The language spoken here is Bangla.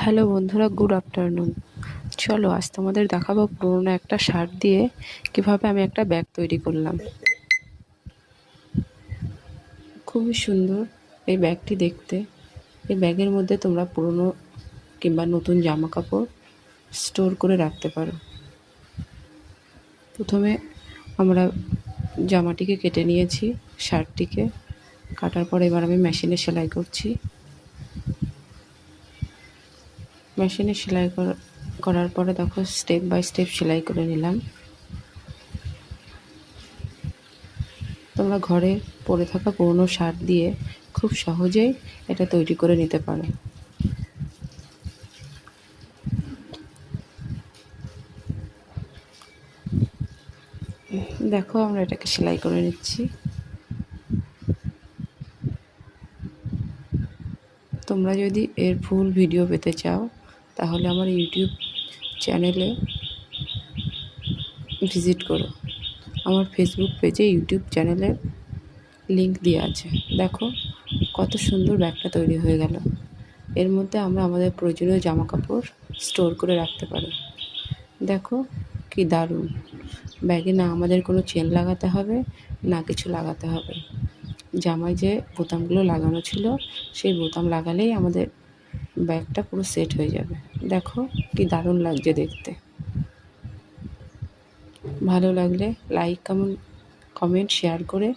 হ্যালো বন্ধুরা, গুড আফটারনুন। চলো আজ তোমাদের দেখাবো পুরোনো একটা শার্ট দিয়ে কিভাবে আমি একটা ব্যাগ তৈরি করলাম। খুবই সুন্দর এই ব্যাগটি দেখতে। এই ব্যাগের মধ্যে তোমরা পুরনো কিংবা নতুন জামা কাপড় স্টোর করে রাখতে পারো। প্রথমে আমরা জামাটিকে কেটে নিয়েছি, শার্টটিকে কাটার পর এবার আমি মেশিনে সেলাই করছি। মেশিনে সেলাই করার পরে দেখো স্টেপ বাই স্টেপ সেলাই করে নিলাম। তোমরা ঘরে পরে থাকা পুরনো শার্ট দিয়ে খুব সহজেই এটা তৈরি করে নিতে পারো। দেখো আমরা এটাকে সেলাই করে নিচ্ছি। তোমরা যদি এর ফুল ভিডিও পেতে চাও তাহলে আমার ইউটিউব চ্যানেলে ভিজিট করো। আমার ফেসবুক পেজে ইউটিউব চ্যানেলের লিংক দেওয়া আছে। দেখো কত সুন্দর ব্যাগটা তৈরি হয়ে গেল। এর মধ্যে আমরা আমাদের প্রয়োজনীয় জামা কাপড় স্টোর করে রাখতে পারি। দেখো কি দারুণ! ব্যাগে না আমাদের কোনো চেন লাগাতে হবে, না কিছু লাগাতে হবে। জামায় যে বোতামগুলো লাগানো ছিল সেই বোতাম লাগালেই আমাদের ব্যাগটা পুরো সেট হয়ে যাবে। দেখো কি দারুণ লাগছে দেখতে। ভালো লাগলে লাইক কমেন্ট শেয়ার করে